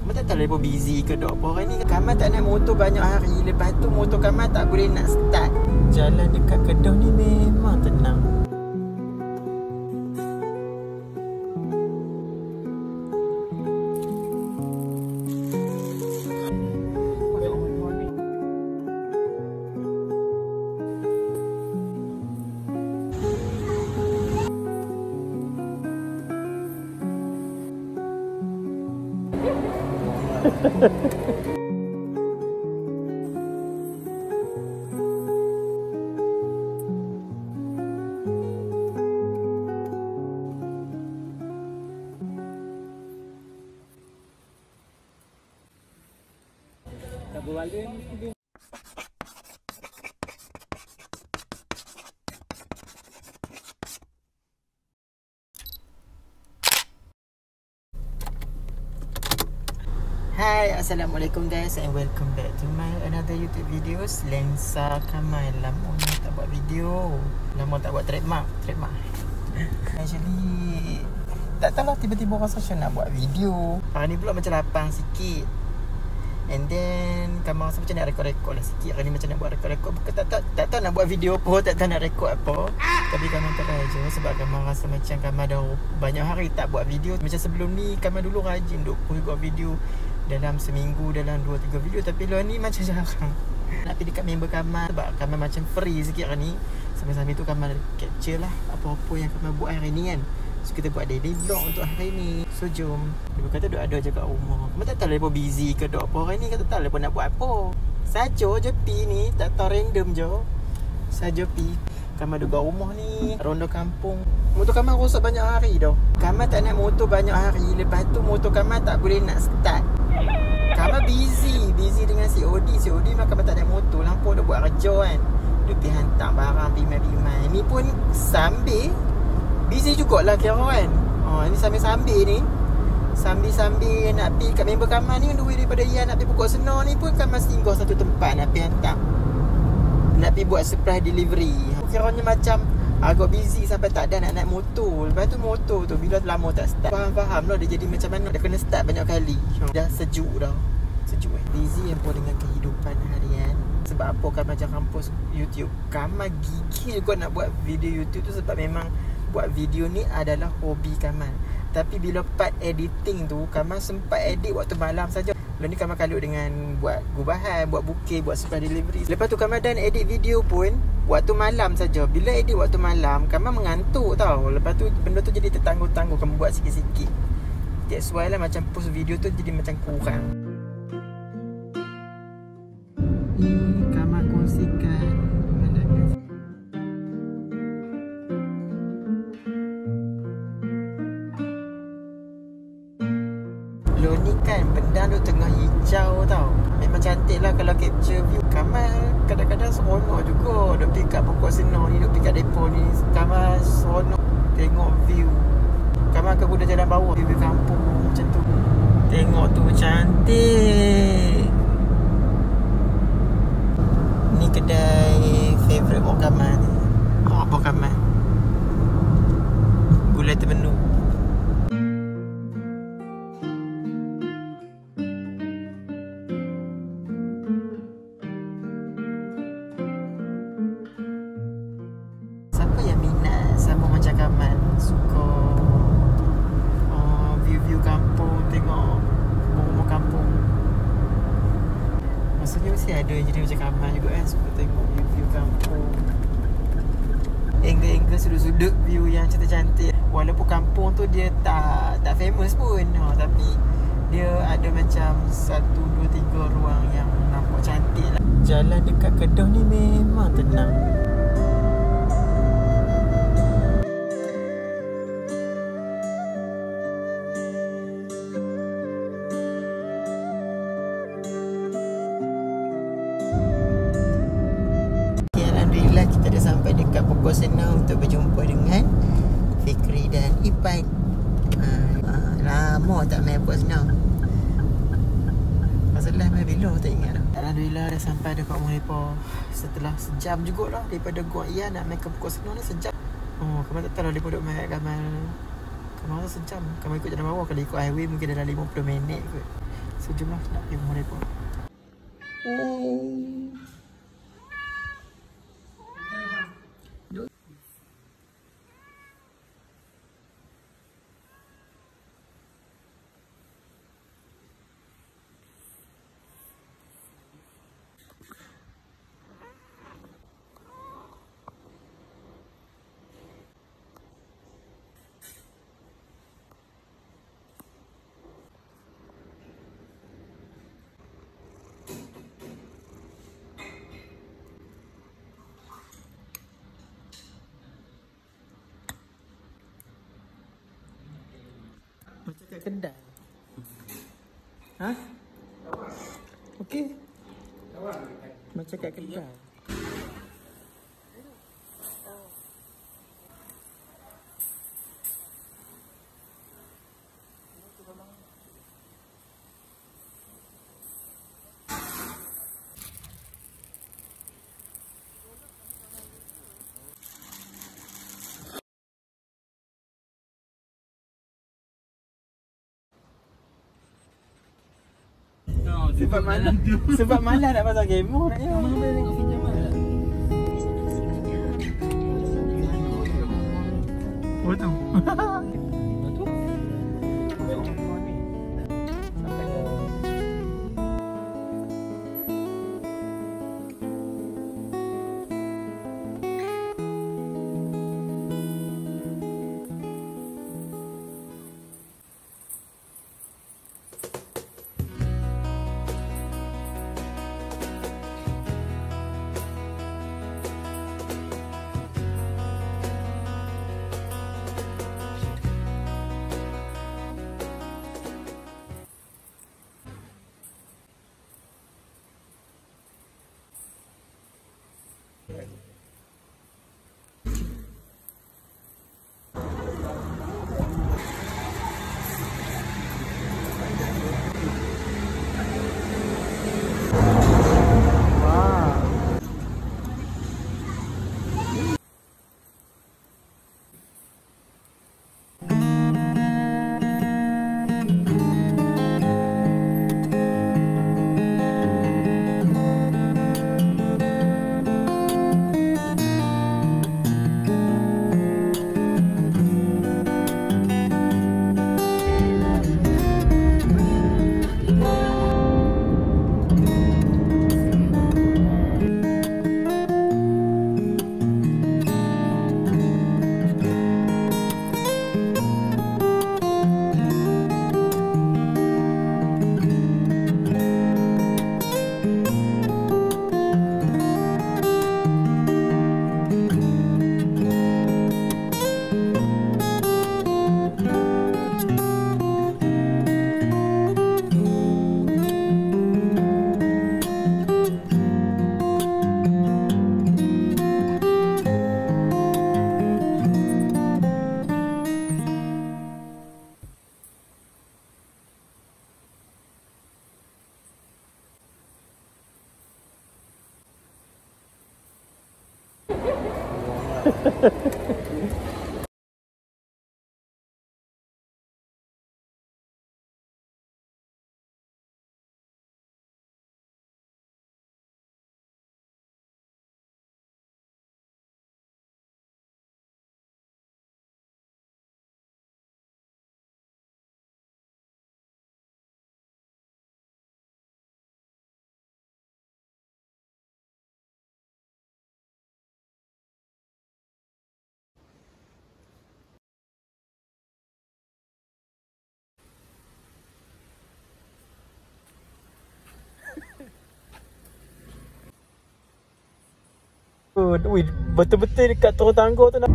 Kamu tak tahu lepas busy ke dok. Orang ni Kamal tak naik motor banyak hari. Lepas tu motor Kamal tak boleh nak start. Jalan dekat Kedah ni memang tenang. Hai, Assalamualaikum guys and welcome back to my another YouTube videos. Lensa Kamal. Lama tak buat video. Lama tak buat trademark. Actually tak tahu lah, tiba-tiba rasa macam nak buat video. Hari ni pula macam lapang sikit. And then Kamal rasa macam nak rekod-rekod lah sikit. Hari ni macam nak buat rekod-rekod. Bukan tak tahu nak buat video apa, tak tahu nak rekod apa. Tapi Kamal try je sebab Kamal rasa macam Kamal dah banyak hari tak buat video. Macam sebelum ni Kamal dulu rajin duk buat video dalam seminggu, dalam 2-3 video. Tapi luar ni macam jarang. Nak pergi dekat member Kamal sebab Kamal macam free sikit hari ni. Sambil-sambil tu Kamal capture lah apa-apa yang Kamal buat hari ni kan. So kita buat daily vlog untuk hari ni. So jom. Dia kata duk ada je kat rumah. Kamal tak tahu lepas busy ke duk apa hari ni. Kata tak lepas nak buat apa. Saja je pi ni. Tak tahu random je. Saja pi. Kamal duduk kat rumah ni, ronda kampung. Motor Kamal rosak banyak hari dah. Kamal tak naik motor banyak hari. Lepas tu motor Kamal tak boleh nak start. Kamal busy dengan COD. COD memang Kamal tak naik motor. Lampau dah buat kerja kan. Dia pergi hantar barang, bimai-bimai. Ni pun sambil busy jugalah kira kan. Ni sambil-sambil ni. Sambil-sambil nak pergi kat member Kamal ni. Duit daripada Ian nak pergi pokok senar ni pun Kamal singgah satu tempat nak pergi hantar. Nak pergi buat surprise delivery. Kiranya macam agak busy sampai tak ada nak naik motor. Lepas tu motor tu bila lama tak start, faham lah dia jadi macam mana. Dia kena start banyak kali. Dah sejuk dah. Sejuk busy yang pun dengan kehidupan harian. Sebab apa Kamal macam kampus YouTube. Kamal gigil juga nak buat video YouTube tu sebab memang buat video ni adalah hobi Kamal. Tapi bila part editing tu Kamal sempat edit waktu malam saja. Lalu ni Kamal kalut dengan buat gubahan, buat bukit, buat surprise delivery. Lepas tu Kamal dan edit video pun waktu malam saja. Bila edit waktu malam Kamal mengantuk tau. Lepas tu benda tu jadi tertangguh-tangguh. Kamu buat sikit-sikit. That's why lah macam post video tu jadi macam kurang. Ni Kamal kongsikan lo ni kan benda tu tengah hijau tau. Memang cantik lah kalau capture view. Kamal kadang-kadang seronok juga. Duk pergi kat pokok senar ni, duk pergi kat depo ni. Kamal seronok tengok view. Kamal akan guna jalan bawah, view kampung macam tu. Tengok tu cantik. Ni kedai favourite Mak Kamal ni. Apa Kamal? Gulai termenu. Sama macam Kamal suka view-view kampung, tengok rumah kampung. Maksudnya mesti ada jadi macam Kamal juga kan, suka tengok view-view kampung, angle-angle sudut-sudut view yang cantik-cantik. Walaupun kampung tu dia tak famous pun, tapi dia ada macam 1, 2, 3 ruang yang nampak cantik lah. Jalan dekat Kedah ni memang tenang. Kita dah sampai dekat pokok senar untuk berjumpa dengan Fikri dan Ipan. Lama tak main pokok senar. Masalah main bila tak ingat dah. Alhamdulillah dah sampai dekat rumah mereka. Setelah sejam jugalah daripada Gua Ian nak main ke pokok senar ni sejam. Kamal tak tahu lah daripada duduk main Kamal rasa sejam. Kamal ikut jalan bawah. Kalau ikut highway mungkin dalam 50 minit kot. So jomlah nak pergi rumah mereka. Macam kat kedai. Ha? Okey. Macam kat kedai. Sebab malas nak pasang gameboard nak tengok. Mana boleh tengok pinjaman tak? Oh tu. Betul. Sampai ke Ui, betul-betul dekat turun tangga tu nak.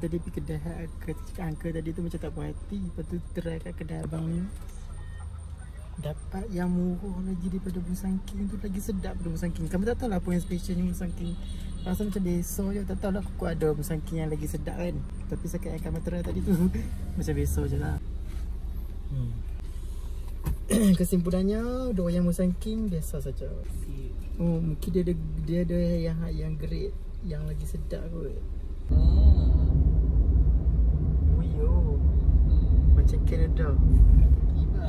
tadi pergi kedai uncle tadi tu macam tak puas hati. Lepas tu try kat kedai abang ni, dapat yang murah lagi daripada Musangking tu, lagi sedap daripada Musangking. Kamu tak tahu lah apa yang specialnya Musangking. Rasa macam biasa je, tak tahu lah aku ada Musangking yang lagi sedap kan. Tapi sekat yang kamu try tadi tu macam biasa je lah. Kesimpulannya, dua yang Musangking biasa saja. Oh, mungkin dia ada yang grade yang lagi sedap kot. Oh yo, macam Canada. Tiba.